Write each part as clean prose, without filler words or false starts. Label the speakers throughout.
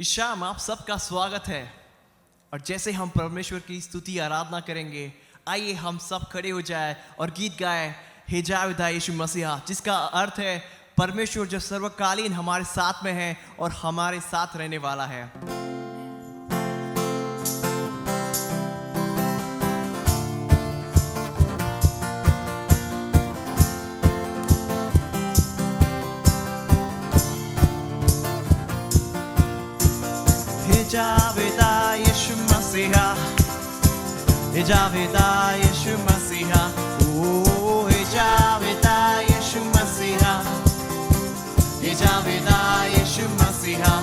Speaker 1: इस शाम आप सबका स्वागत है और जैसे हम परमेश्वर की स्तुति आराधना करेंगे, आइए हम सब खड़े हो जाए और गीत गाए, हे जावेदा यीशु मसीहा, जिसका अर्थ है परमेश्वर जो सर्वकालीन हमारे साथ में है और हमारे साथ रहने वाला है। जावेदा यीशु मसीहा, हे जावेदा यीशु मसीहा, ओ हे जावेदा यीशु मसीहा, हे जावेदा यीशु मसीहा,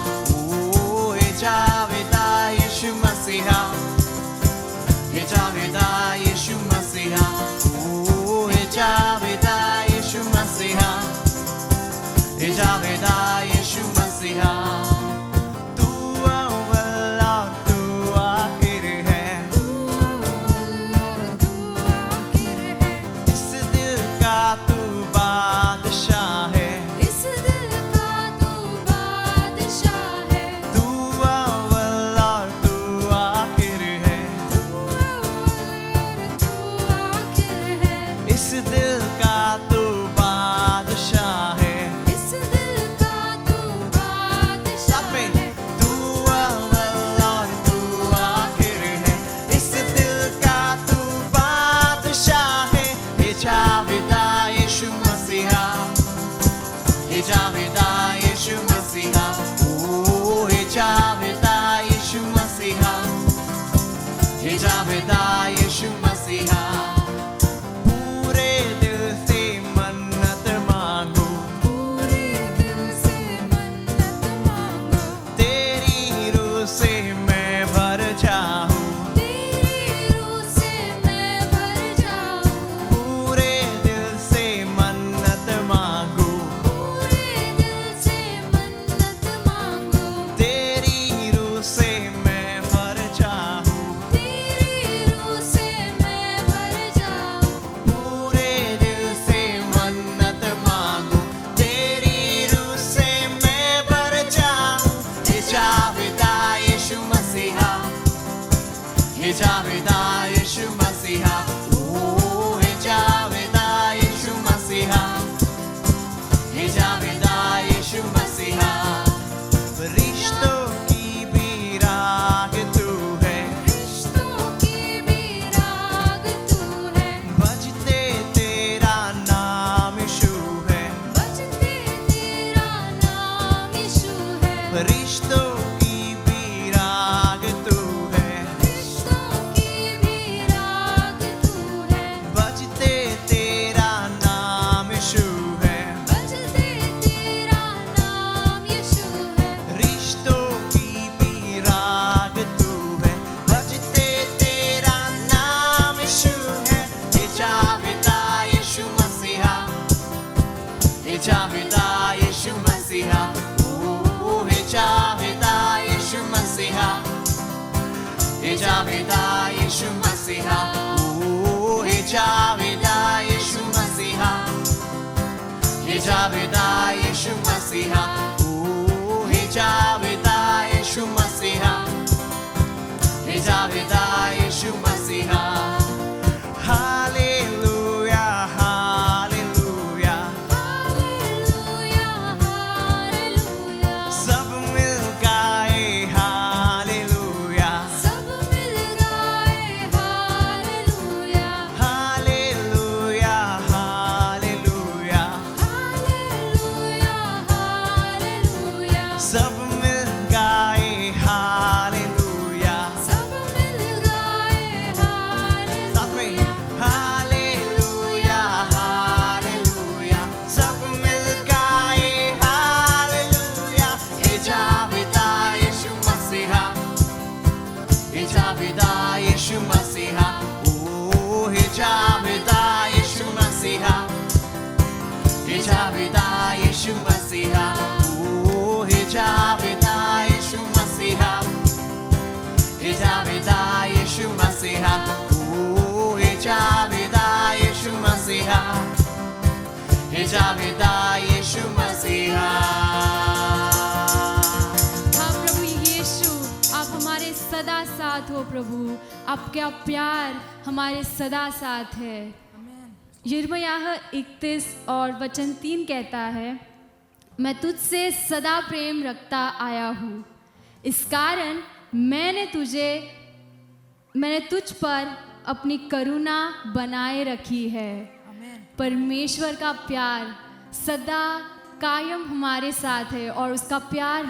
Speaker 1: ओ हे जावेदा यीशु मसीहा, हे जावेदा यीशु मसीहा, ओ हे जावेदा यीशु मसीहा, हे जावेदा यीशु मसीहा।
Speaker 2: हाँ प्रभु, ये साथ हो प्रभु, आपका प्यार हमारे सदा साथ है। यिर्मयाह 31 और वचन 3 कहता है, मैं तुझसे सदा प्रेम रखता आया हूँ, इस कारण मैंने तुझ पर अपनी करुणा बनाए रखी है। परमेश्वर का प्यार सदा कायम हमारे साथ है और उसका प्यार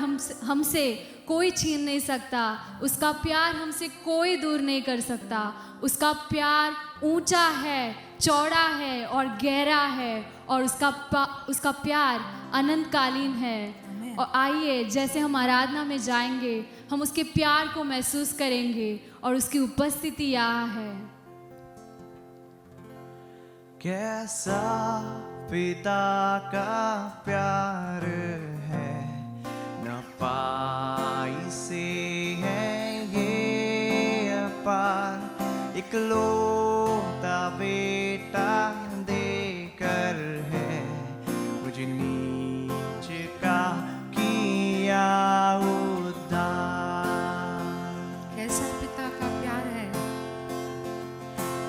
Speaker 2: हमसे कोई छीन नहीं सकता, उसका प्यार हमसे कोई दूर नहीं कर सकता। उसका प्यार ऊंचा है, चौड़ा है और गहरा है और उसका प्यार अनंतकालीन है। और आइए, जैसे हम आराधना में जाएंगे, हम उसके प्यार को महसूस करेंगे और उसकी उपस्थिति यहाँ है।
Speaker 1: कैसा पिता का प्यार है, न पाई से है ये अपार, इकलौता बेटा देकर है मुझे नीच का किया उद्धार।
Speaker 3: कैसा पिता का प्यार है,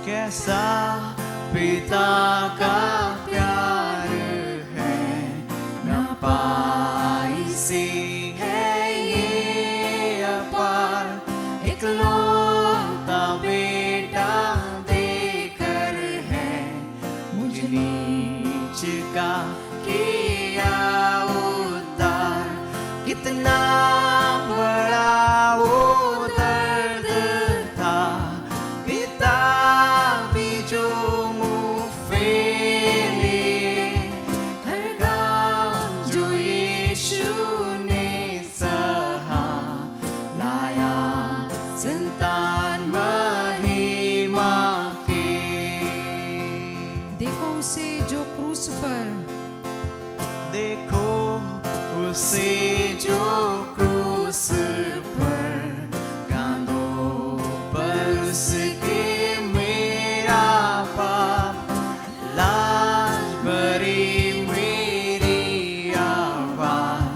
Speaker 1: कैसा पिता का प्यार है, न पाई से है ये अपार, इकलौता बेटा देकर है मुझे नीच का किया उद्धार। कितना बड़ा वो दर्द था, पिता भी जो मुँह फेरे, हर घाव जो यीशु ने सहा, लाया संतान महिमा के।
Speaker 3: देखो उसे जो क्रूस पर,
Speaker 1: देखो उसे जो क्रूस पर, कांधों पर उसके मेरा पाप, लाज भरी मेरी आवाज,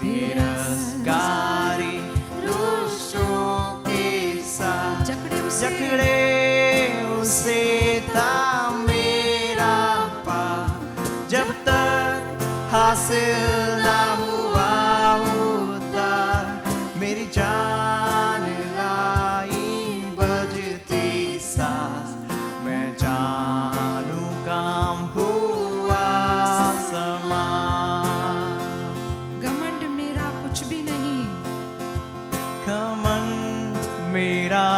Speaker 1: तिरस्कारी रुष्टों के साथ, जकड़े उसे था मेरा पाप, जब तक हासिल ना हुआ उद्धार, मेरी जान लाई बजती सांस, मैं जानू काम हुआ समान।
Speaker 3: घमंड मेरा कुछ भी नहीं,
Speaker 1: घमंड मेरा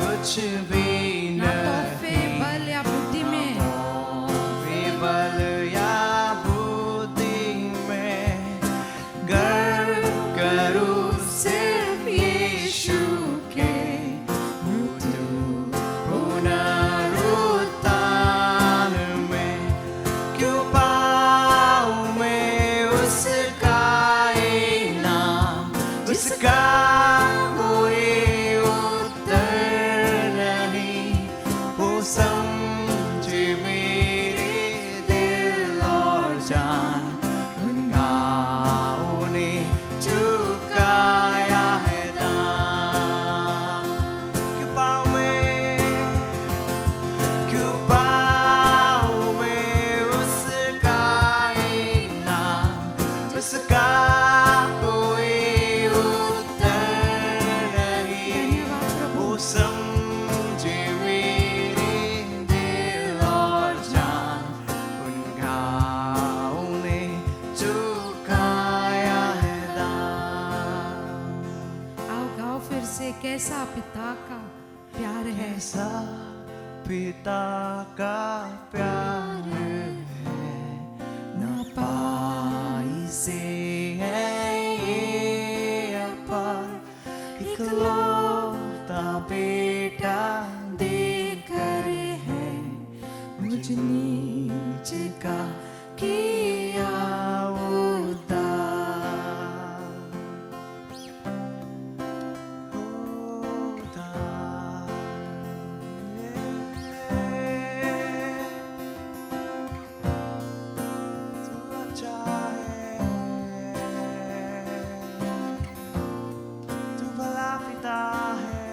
Speaker 1: कुछ भी
Speaker 3: ना तोहफे बल या बुद्धि में,
Speaker 1: वे बल या बुद्धि में, गर्व करूं सिर्फ यीशु के मृत्यु पुनरुत्थान में। क्यों पाऊं मैं उसका इनाम, उसका कोई उत्तर नहीं, वो समझे मेरे दिल और जान, उन घावों ने चुकाया है दाम। क्यों पाऊं मैं उसका इनाम, उसका कोई उत्तर नहीं, वो समझे मेरे दिल और जान, उन घावों ने चुकाया है दाम।
Speaker 3: आओ गाओ फिर से, कैसा पिता का प्यार है।
Speaker 1: कैसा पिता का प्यार है, न पाई से है ये अपार, इकलौता बेटा देकर है मुझ नीच का किया उद्धार। तू भला पिता है,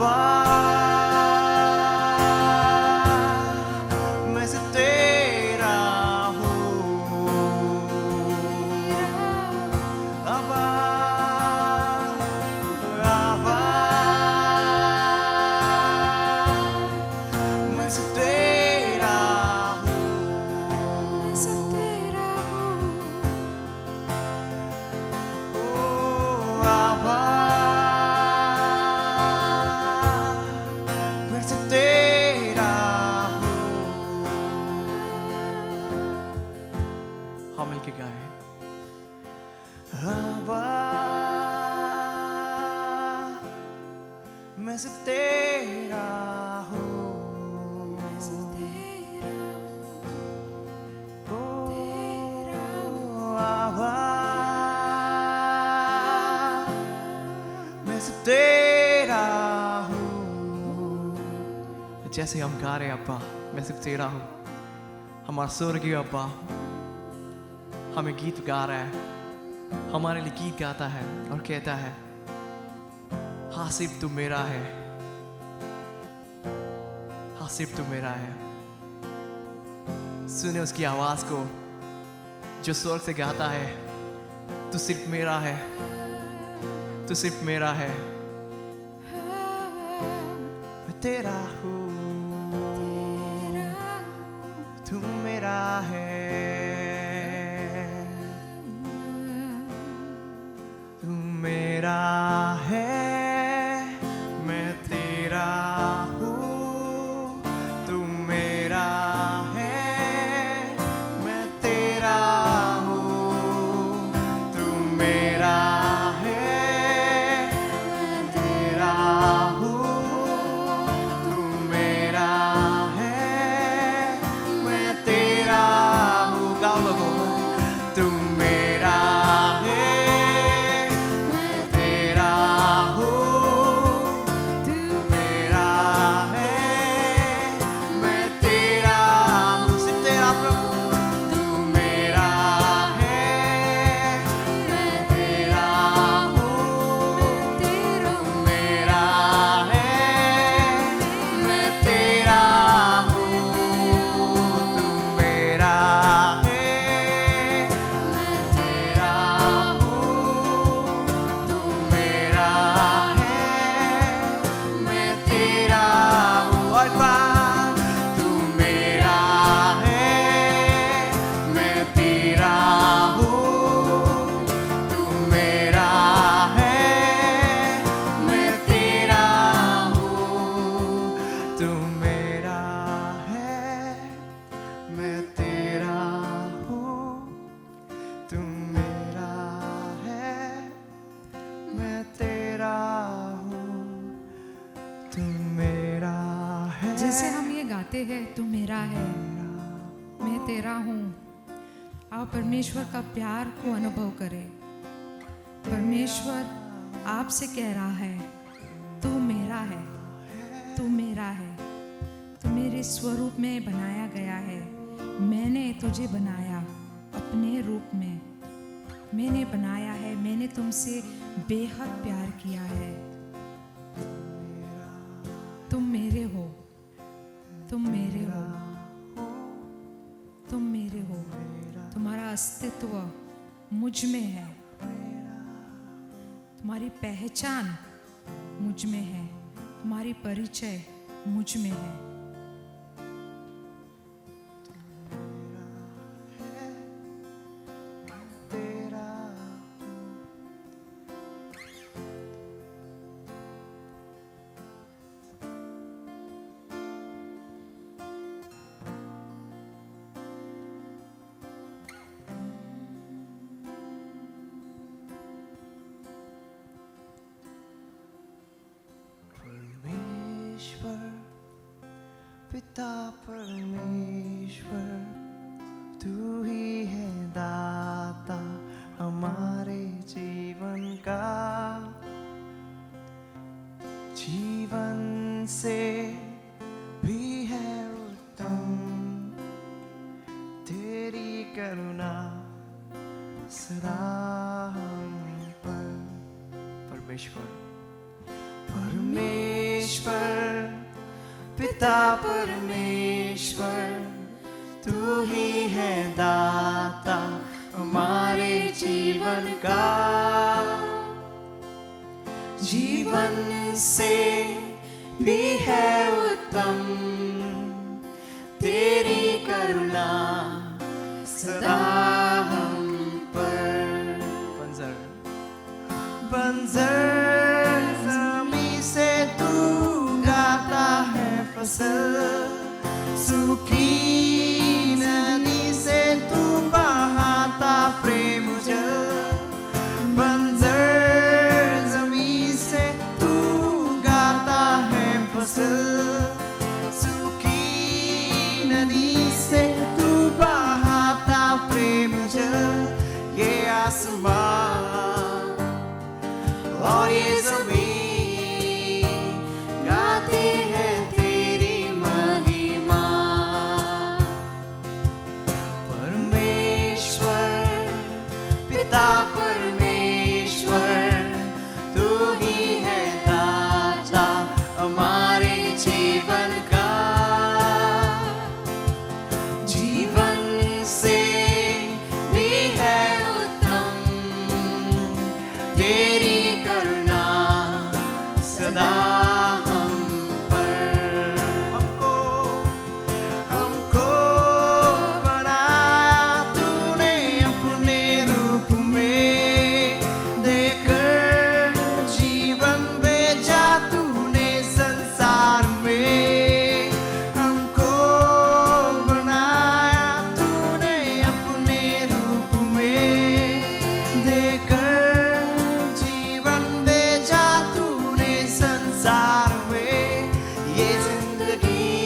Speaker 1: आबा मैं से तेरा हूँ आबा आबा मैं से तेरा
Speaker 3: मैं सब तेरा हूँ
Speaker 1: ओ आबा मैं से तेरा हम मिलके गाए आबा मैं सिर्फ तेरा हूँ ओ आबा मैं सिर्फ तेरा हूँ जैसे हम गा रहे हैं अब्बा मैं सिर्फ तेरा हूँ हमारा स्वर्गीय अब्बा हमें गीत गा रहा है हमारे लिए गीत गाता है और कहता है हाँ सिर्फ तू मेरा है हाँ सिर्फ तू मेरा है सुने उसकी आवाज को जो स्वर्ग से गाता है तू सिर्फ मेरा है तू सिर्फ मेरा है मैं तेरा हूँ तू मेरा है तू मेरा है मैं तेरा हूँ तू मेरा है मैं तेरा हूँ तू मेरा है मैं तेरा हूँ तू मेरा है मैं तेरा हूँ गाओ लोगों तू मेरा है मैं तेरा हूँ तू मेरा है मैं तेरा हूँ सिर्फ तेरा प्रभु तू मेरा है मैं तेरा हूँ
Speaker 3: तेरा
Speaker 1: तू मेरा है मैं तेरा हूँ तू मेरा है मैं तेरा हूँ तू मेरा है मैं तेरा हूँ और बार तू मेरा है मैं तेरा हूँ तू मेरा है मैं तेरा हूँ तू मेरा है मैं तेरा हूँ तू मेरा है मैं तेरा हूँ तू मेरा है
Speaker 3: जैसे हम ये गाते हैं तू मेरा है मैं तेरा हूँ आप परमेश्वर का प्यार को अनुभव करें परमेश्वर आपसे कह रहा है तू मेरा है तू मेरा है तू मेरे स्वरूप में बनाया गया है मैंने तुझे बनाया अपने रूप में मैंने बनाया है मैंने तुमसे बेहद प्यार किया है तुम मेरे हो तुम मेरे हो तुम मेरे हो तुम्हारा अस्तित्व मुझ में है तुम्हारी पहचान मुझ में है तुम्हारी परिचय मुझ में है
Speaker 1: तेरा परमेश्वर पिता परमेश्वर तू ही है दाता हमारे जीवन का जीवन से भी है उत्तम तेरी करुणा सदा हम पर परमेश्वर परमेश्वर पिता परमेश्वर, तू ही है दाता हमारे जीवन का। जीवन से भी है उत्तम तेरी करुणा सदा हम पर। बंजर ज़मीं से तू उगाता है फसल, सूखी नदी से तू बहाता प्रेम जल। बंजर ज़मीं से तू उगाता है फसल, सूखी नदी से तू बहाता प्रेम जल। ये आसमान और ये ज़मीन गाती है तेरी महिमा। परमेश्वर पिता परमेश्वर, तू ही है दाता हमारे जीवन का। जीवन से भी है उत्तम तेरी करुणा सदा हम पर। हमको बनाया तूने अपने रूप में, देकर जीवन भेजा तूने संसार में। हमको बनाया तूने अपने रूप में, देकर जीवन भेजा तूने संसार में। ये जिंदगी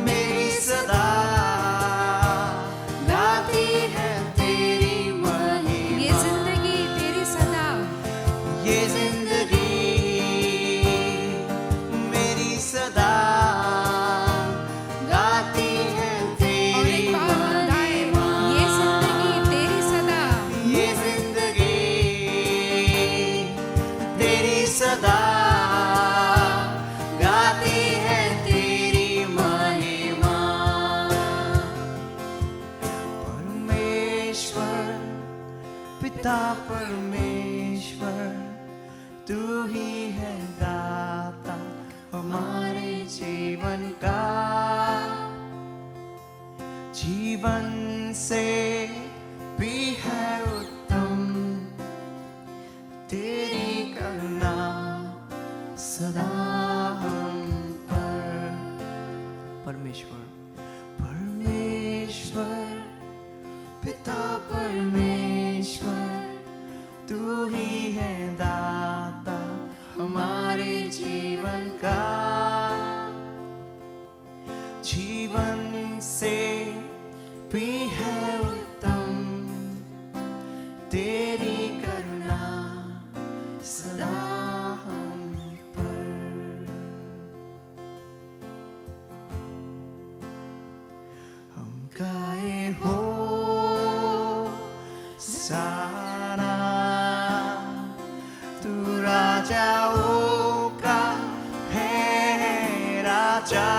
Speaker 1: मेरी सदा गाती है तेरी महिमा।
Speaker 3: ये जिंदगी तेरी सदा,
Speaker 1: ये जिंदगी मेरी सदा गाती है
Speaker 3: और
Speaker 1: तेरी
Speaker 3: एक बार हम गाएं,
Speaker 1: महिमा।
Speaker 3: ये जिंदगी तेरी सदा,
Speaker 1: ये जिंदगी तेरी सदा गाती है तेरी महिमा। परमेश्वर पिता परमेश्वर, तू ही है दाता हमारे जीवन का। जीवन से भी है उत्तम तेरी करुणा सदा हम पर। परमेश्वर परमेश्वर पिता परमेश्वर, तू ही है दाता हमारे जीवन का। जीवन से भी है उत्तम तेरी करुणा सदा हम पर। हम गाए हो सारा, तू राजाओं का है राजा।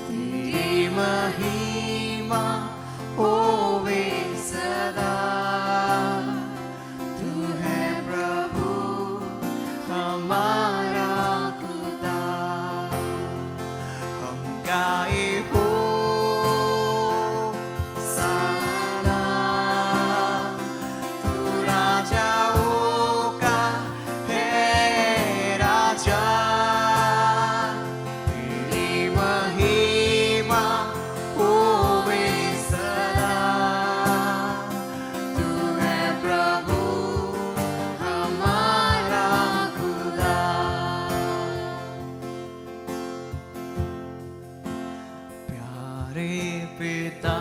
Speaker 1: तेरी महिमा होवे सदा, तू है प्रभु हमारा खुदा। हम गाए हो सारा, तू राजाओं का है राजा। तेरी महिमा होवे सदा, तू है प्रभु हमारा खुदा। प्यारे पिता,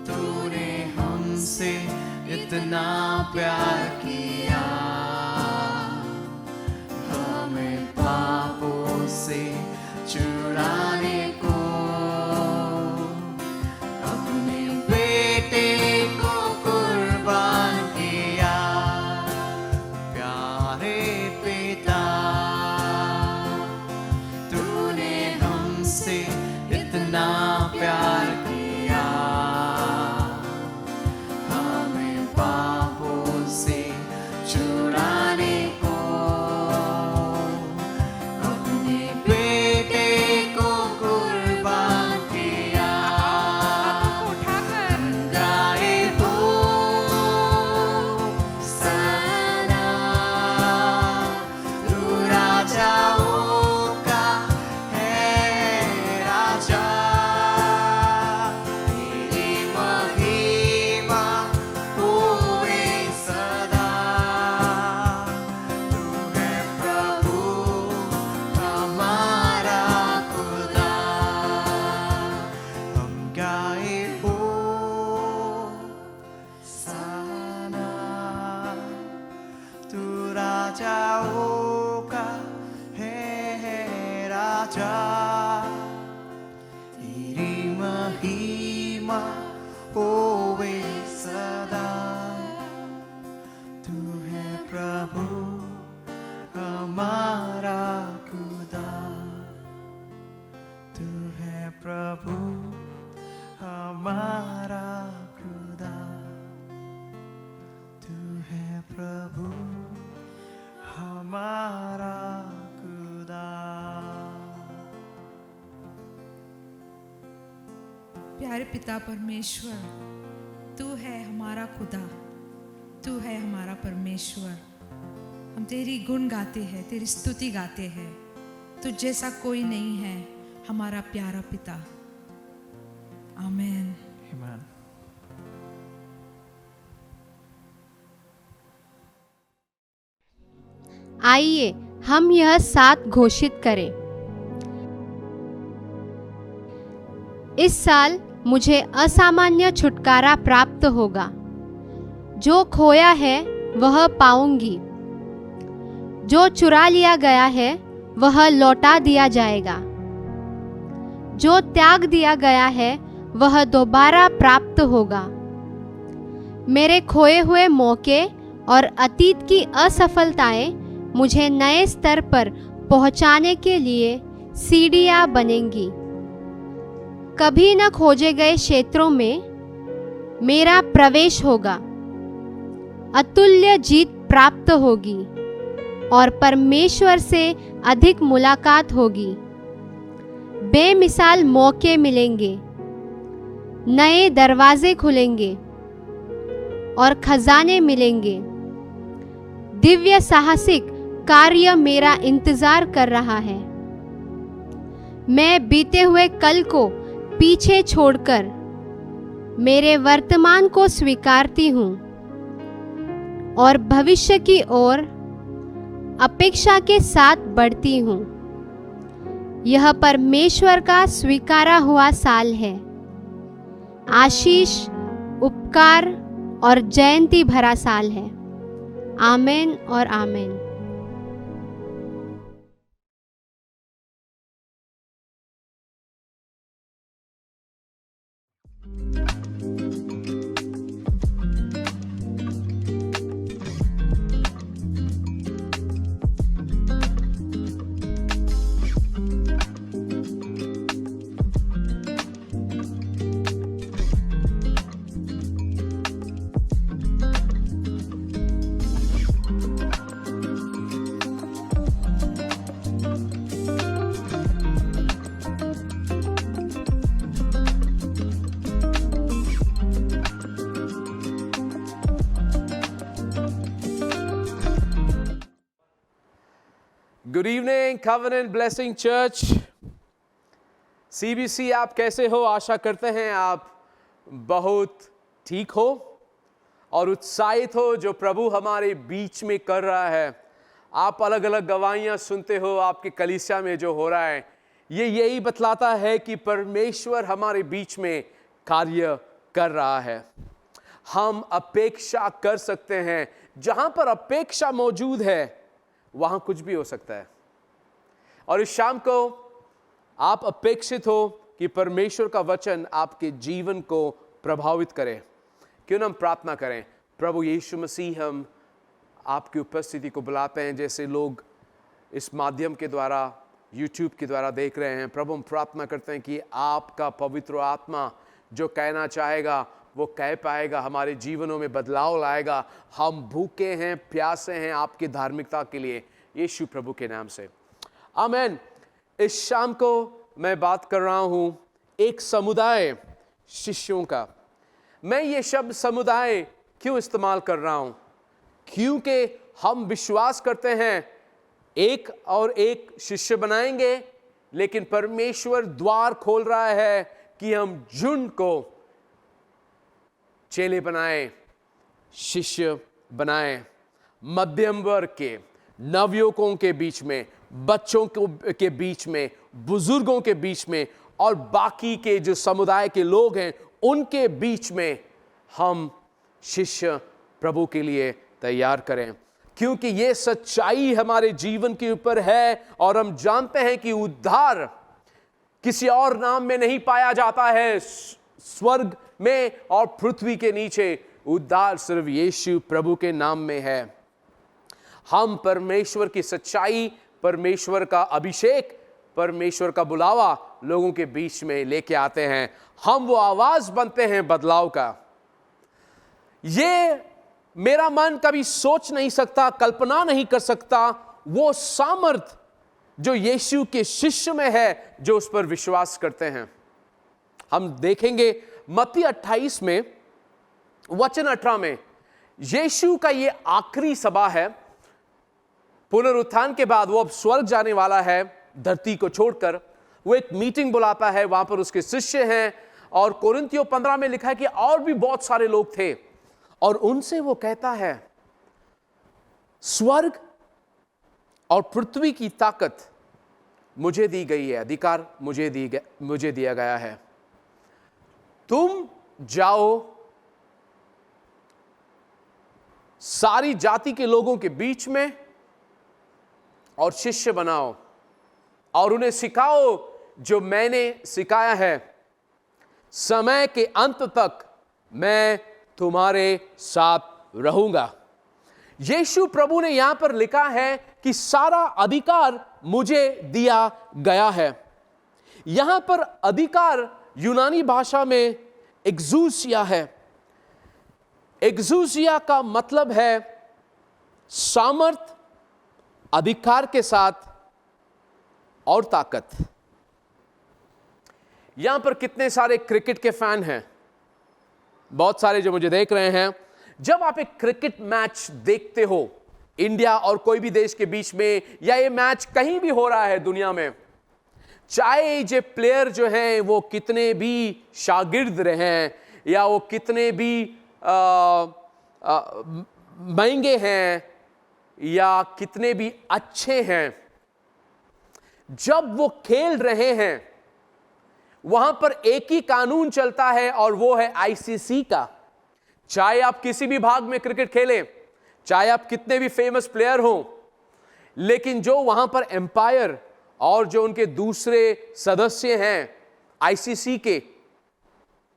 Speaker 1: तूने हमसे इतना प्यार किया, हमें पापों से छुड़ाने को अपने बेटे को कुर्बान किया। प्यारे पिता, प्रभु हमारा खुदा।
Speaker 3: प्यारे पिता परमेश्वर, तू है हमारा खुदा, तू है हमारा परमेश्वर। हम तेरी गुण गाते हैं, तेरी स्तुति गाते हैं। तुझ जैसा कोई नहीं है हमारा प्यारा पिता। आमेन।
Speaker 1: Amen.
Speaker 4: आइए हम यह साथ घोषित करें। इस साल मुझे असामान्य छुटकारा प्राप्त होगा। जो खोया है वह पाऊंगी, जो चुरा लिया गया है वह लौटा दिया जाएगा, जो त्याग दिया गया है वह दोबारा प्राप्त होगा। मेरे खोए हुए मौके और अतीत की असफलताएं मुझे नए स्तर पर पहुंचाने के लिए सीढ़ियां बनेंगी। कभी न खोजे गए क्षेत्रों में मेरा प्रवेश होगा। अतुल्य जीत प्राप्त होगी और परमेश्वर से अधिक मुलाकात होगी। बेमिसाल मौके मिलेंगे, नए दरवाजे खुलेंगे और खजाने मिलेंगे। दिव्य साहसिक कार्य मेरा इंतजार कर रहा है। मैं बीते हुए कल को पीछे छोड़कर मेरे वर्तमान को स्वीकारती हूँ और भविष्य की ओर अपेक्षा के साथ बढ़ती हूँ। यह परमेश्वर का स्वीकारा हुआ साल है। आशीष, उपकार और जयंती भरा साल है। आमेन और amen.
Speaker 5: Good evening covenant blessing church CBC। आप कैसे हो? आशा करते हैं आप बहुत ठीक हो और उत्साहित हो जो प्रभु हमारे बीच में कर रहा है। आप अलग अलग गवाहियां सुनते हो आपके कलीसिया में जो हो रहा है, ये यही बतलाता है कि परमेश्वर हमारे बीच में कार्य कर रहा है। हम अपेक्षा कर सकते हैं। जहां पर अपेक्षा मौजूद है वहां कुछ भी हो सकता है। और इस शाम को आप अपेक्षित हो कि परमेश्वर का वचन आपके जीवन को प्रभावित करे। क्यों ना हम प्रार्थना करें। प्रभु यीशु मसीह, हम आपकी उपस्थिति को बुलाते हैं। जैसे लोग इस माध्यम के द्वारा, YouTube के द्वारा देख रहे हैं, प्रभु हम प्रार्थना करते हैं कि आपका पवित्र आत्मा जो कहना चाहेगा वो कह पाएगा, हमारे जीवनों में बदलाव लाएगा। हम भूखे हैं, प्यासे हैं आपकी धार्मिकता के लिए, यीशु प्रभु के नाम से आमेन। इस शाम को मैं बात कर रहा हूं एक समुदाय शिष्यों का। मैं ये शब्द समुदाय क्यों इस्तेमाल कर रहा हूं? क्योंकि हम विश्वास करते हैं एक और एक शिष्य बनाएंगे, लेकिन परमेश्वर द्वार खोल रहा है कि हम झुंड को चेले बनाए, शिष्य बनाए। मध्यम वर्ग के, नवयुवकों के बीच में, बच्चों के बीच में, बुजुर्गों के बीच में और बाकी के जो समुदाय के लोग हैं उनके बीच में हम शिष्य प्रभु के लिए तैयार करें। क्योंकि ये सच्चाई हमारे जीवन के ऊपर है और हम जानते हैं कि उद्धार किसी और नाम में नहीं पाया जाता है। स्वर्ग में और पृथ्वी के नीचे उद्धार सिर्फ यीशु प्रभु के नाम में है। हम परमेश्वर की सच्चाई, परमेश्वर का अभिषेक, परमेश्वर का बुलावा लोगों के बीच में लेके आते हैं। हम वो आवाज बनते हैं बदलाव का। ये मेरा मन कभी सोच नहीं सकता, कल्पना नहीं कर सकता वो सामर्थ जो यीशु के शिष्य में है, जो उस पर विश्वास करते हैं। हम देखेंगे मत्ती 28 में वचन 18 में यीशु का ये आखिरी सभा है। पुनरुत्थान के बाद वो अब स्वर्ग जाने वाला है, धरती को छोड़कर। वो एक मीटिंग बुलाता है, वहां पर उसके शिष्य हैं, और कोरिन्थियों 15 में लिखा है कि और भी बहुत सारे लोग थे, और उनसे वो कहता है स्वर्ग और पृथ्वी की ताकत मुझे दी गई है, अधिकार मुझे दिया गया है। तुम जाओ, सारी जाति के लोगों के बीच में और शिष्य बनाओ, और उन्हें सिखाओ जो मैंने सिखाया है। समय के अंत तक मैं तुम्हारे साथ रहूंगा। यीशु प्रभु ने यहां पर लिखा है कि सारा अधिकार मुझे दिया गया है। यहां पर अधिकार यूनानी भाषा में एक्सूसिया है। एक्सूसिया का मतलब है सामर्थ, अधिकार के साथ और ताकत। यहां पर कितने सारे क्रिकेट के फैन हैं, बहुत सारे जो मुझे देख रहे हैं। जब आप एक क्रिकेट मैच देखते हो इंडिया और कोई भी देश के बीच में, या ये मैच कहीं भी हो रहा है दुनिया में, चाहे ये प्लेयर जो हैं वो कितने भी शागिर्द रहे या वो कितने भी महंगे हैं या कितने भी अच्छे हैं, जब वो खेल रहे हैं वहां पर एक ही कानून चलता है, और वो है आईसीसी का। चाहे आप किसी भी भाग में क्रिकेट खेलें, चाहे आप कितने भी फेमस प्लेयर हों, लेकिन जो वहां पर एम्पायर और जो उनके दूसरे सदस्य हैं आईसीसी के,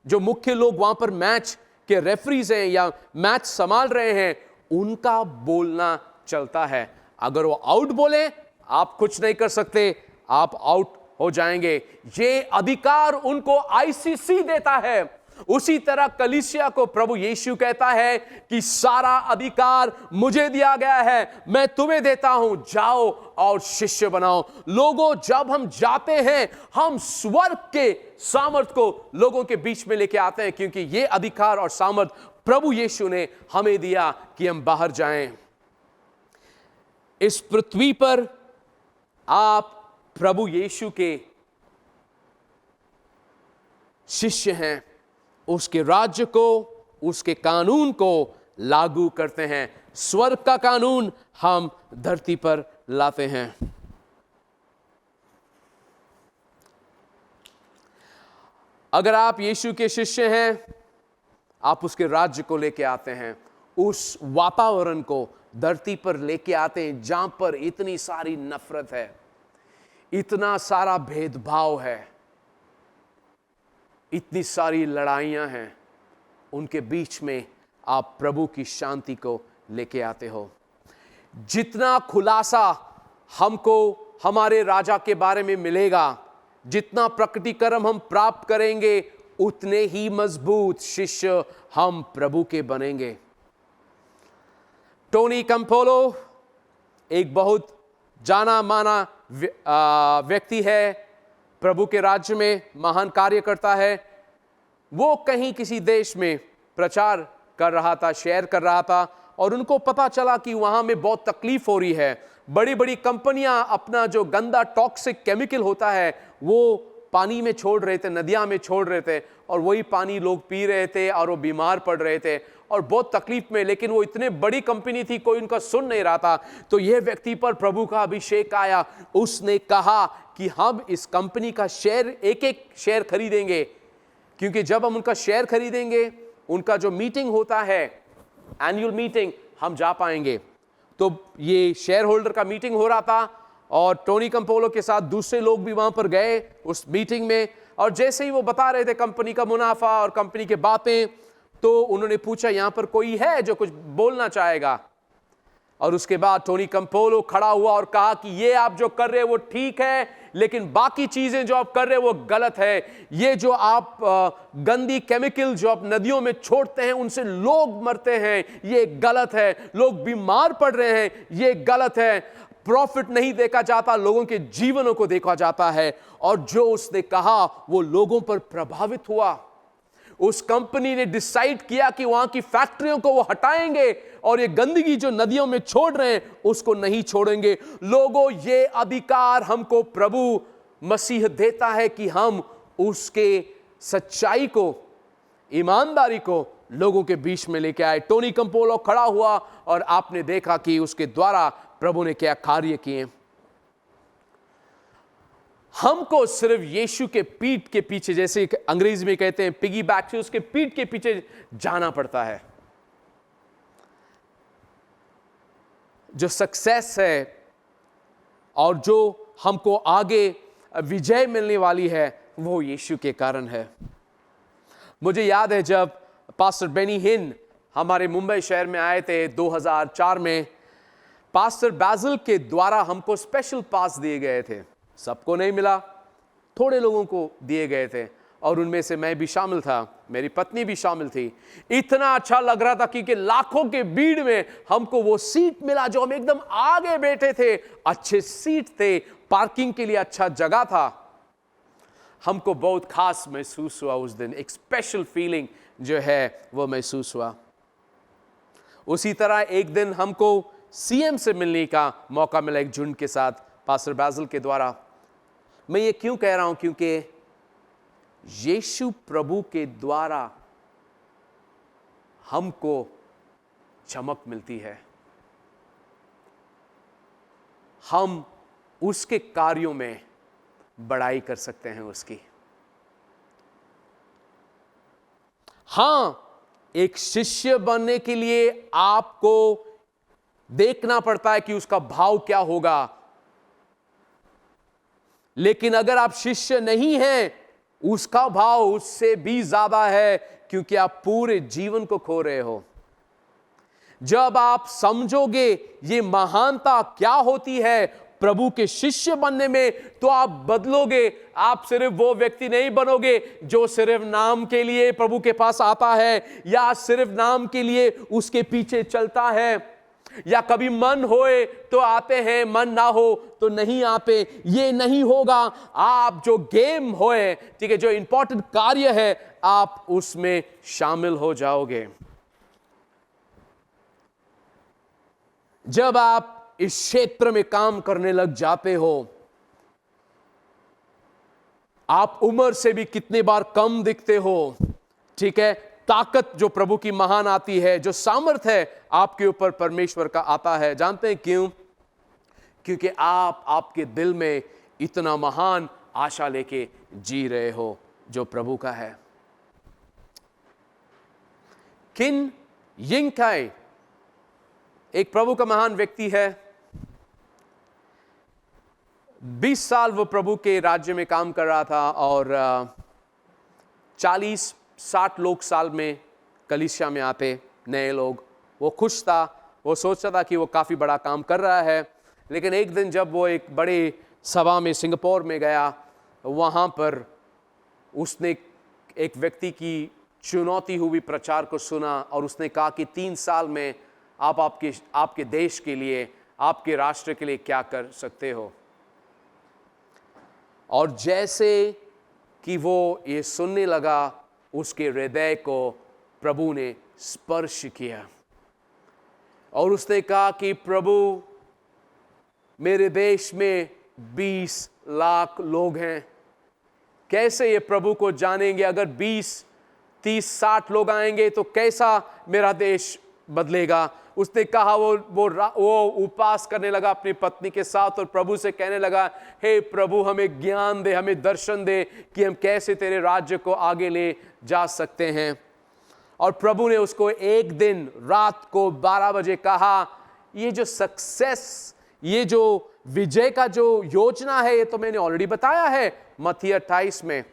Speaker 5: जो मुख्य लोग वहां पर मैच के रेफरीज हैं या मैच संभाल रहे हैं, उनका बोलना चलता है। अगर वो आउट बोले, आप कुछ नहीं कर सकते, आप आउट हो जाएंगे। ये अधिकार उनको आईसीसी देता है। उसी तरह कलीसिया को प्रभु यीशु कहता है कि सारा अधिकार मुझे दिया गया है, मैं तुम्हें देता हूं, जाओ और शिष्य बनाओ। लोगों, जब हम जाते हैं, हम स्वर्ग के सामर्थ को लोगों के बीच में लेके आते हैं, क्योंकि ये अधिकार और सामर्थ प्रभु यीशु ने हमें दिया कि हम बाहर जाएं। इस पृथ्वी पर आप प्रभु यीशु के शिष्य हैं, उसके राज्य को, उसके कानून को लागू करते हैं। स्वर्ग का कानून हम धरती पर लाते हैं। अगर आप यीशु के शिष्य हैं, आप उसके राज्य को लेके आते हैं, उस वातावरण को धरती पर लेके आते हैं जहां पर इतनी सारी नफरत है, इतना सारा भेदभाव है, इतनी सारी लड़ाइयां हैं। उनके बीच में आप प्रभु की शांति को लेके आते हो। जितना खुलासा हमको हमारे राजा के बारे में मिलेगा, जितना प्रकटीकरण हम प्राप्त करेंगे, उतने ही मजबूत शिष्य हम प्रभु के बनेंगे। टोनी कैम्पोलो एक बहुत जाना माना व्यक्ति है, प्रभु के राज्य में महान कार्य करता है। वो कहीं किसी देश में प्रचार कर रहा था, शेयर कर रहा था, और उनको पता चला कि वहां में बहुत तकलीफ हो रही है। बड़ी बड़ी कंपनियां अपना जो गंदा टॉक्सिक केमिकल होता है वो पानी में छोड़ रहे थे, नदियां में छोड़ रहे थे, और वही पानी लोग पी रहे थे और वो बीमार पड़ रहे थे और बहुत तकलीफ में। लेकिन वो इतने बड़ी कंपनी थी, कोई उनका सुन नहीं रहा था। तो यह व्यक्ति पर प्रभु का अभिषेक आया। उसने कहा कि हम इस कंपनी का शेयर, एक एक शेयर खरीदेंगे, क्योंकि जब हम उनका शेयर खरीदेंगे, उनका जो मीटिंग होता है, एनुअल मीटिंग, हम जा पाएंगे। तो ये शेयर होल्डर का मीटिंग हो रहा था, और टोनी कैम्पोलो के साथ दूसरे लोग भी वहां पर गए उस मीटिंग में। और जैसे ही वो बता रहे थे कंपनी का मुनाफा और कंपनी के बातें, तो उन्होंने पूछा, यहां पर कोई है जो कुछ बोलना चाहेगा? और उसके बाद टोनी कैम्पोलो खड़ा हुआ और कहा कि ये आप जो कर रहे हैं वो ठीक है, लेकिन बाकी चीजें जो आप कर रहे हैं वो गलत है। ये जो आप गंदी केमिकल जो आप नदियों में छोड़ते हैं उनसे लोग मरते हैं, ये गलत है। लोग बीमार पड़ रहे हैं, ये गलत है। प्रॉफिट नहीं देखा जाता, लोगों के जीवनों को देखा जाता है। और जो उसने कहा वो लोगों पर प्रभावित हुआ। उस कंपनी ने डिसाइड किया कि वहां की फैक्ट्रियों को वो हटाएंगे और ये गंदगी जो नदियों में छोड़ रहे हैं उसको नहीं छोड़ेंगे। लोगों, ये अधिकार हमको प्रभु मसीह देता है कि हम उसके सच्चाई को, ईमानदारी को लोगों के बीच में लेके आए। टोनी कैम्पोलो खड़ा हुआ और आपने देखा कि उसके द्वारा प्रभु ने क्या कार्य किए। हमको सिर्फ यीशु के पीठ के पीछे, जैसे अंग्रेजी में कहते हैं पिगी बैक, से उसके पीठ के पीछे जाना पड़ता है। जो सक्सेस है और जो हमको आगे विजय मिलने वाली है वो यीशु के कारण है। मुझे याद है जब पास्टर बेनी हिन हमारे मुंबई शहर में आए थे 2004 में, पास्टर बैजिल के द्वारा हमको स्पेशल पास दिए गए थे। सबको नहीं मिला, थोड़े लोगों को दिए गए थे और उनमें से मैं भी शामिल था, मेरी पत्नी भी शामिल थी। इतना अच्छा लग रहा था क्योंकि लाखों के भीड़ में हमको वो सीट मिला जो हम एकदम आगे बैठे थे। अच्छे सीट थे, पार्किंग के लिए अच्छा जगह था। हमको बहुत खास महसूस हुआ उस दिन, एक स्पेशल फीलिंग जो है वो महसूस हुआ। उसी तरह एक दिन हमको सीएम से मिलने का मौका मिला एक झुंड के साथ, पास्टर बैजिल के द्वारा। मैं ये क्यों कह रहा हूं? क्योंकि यीशु प्रभु के द्वारा हमको चमक मिलती है। हम उसके कार्यों में बड़ाई कर सकते हैं उसकी। हां, एक शिष्य बनने के लिए आपको देखना पड़ता है कि उसका भाव क्या होगा, लेकिन अगर आप शिष्य नहीं हैं, उसका भाव उससे भी ज्यादा है, क्योंकि आप पूरे जीवन को खो रहे हो। जब आप समझोगे ये महानता क्या होती है प्रभु के शिष्य बनने में, तो आप बदलोगे। आप सिर्फ वो व्यक्ति नहीं बनोगे जो सिर्फ नाम के लिए प्रभु के पास आता है या सिर्फ नाम के लिए उसके पीछे चलता है, या कभी मन होए तो आते हैं, मन ना हो तो नहीं आते। ये नहीं होगा। आप जो गेम होए, ठीक है, जो इंपॉर्टेंट कार्य है, आप उसमें शामिल हो जाओगे। जब आप इस क्षेत्र में काम करने लग जाते हो, आप उम्र से भी कितने बार कम दिखते हो, ठीक है। ताकत जो प्रभु की महान आती है, जो सामर्थ्य है आपके ऊपर परमेश्वर का आता है। जानते हैं क्यों? क्योंकि आप आपके दिल में इतना महान आशा लेके जी रहे हो जो प्रभु का है। किन यिंगकाई एक प्रभु का महान व्यक्ति है। 20 साल वो प्रभु के राज्य में काम कर रहा था और 40-60 लोग साल में कलीसिया में आते, नए लोग। वो खुश था, वो सोचता था कि वो काफ़ी बड़ा काम कर रहा है। लेकिन एक दिन जब वो एक बड़े सभा में सिंगापुर में गया, वहाँ पर उसने एक व्यक्ति की चुनौती हुई प्रचार को सुना और उसने कहा कि 3 साल में आप आपके देश के लिए, आपके राष्ट्र के लिए क्या कर सकते हो। और जैसे कि वो ये सुनने लगा, उसके हृदय को प्रभु ने स्पर्श किया और उसने कहा कि प्रभु, मेरे देश में 20 लाख लोग हैं, कैसे ये प्रभु को जानेंगे? अगर 20, 30, 60 लोग आएंगे तो कैसा मेरा देश बदलेगा? उसने कहा, वो उपवास करने लगा अपनी पत्नी के साथ और प्रभु से कहने लगा, हे प्रभु, हमें ज्ञान दे, हमें दर्शन दे कि हम कैसे तेरे राज्य को आगे ले जा सकते हैं। और प्रभु ने उसको एक दिन रात को 12 बजे कहा, ये जो सक्सेस, ये जो विजय का जो योजना है, ये तो मैंने ऑलरेडी बताया है मत्ती 28 में।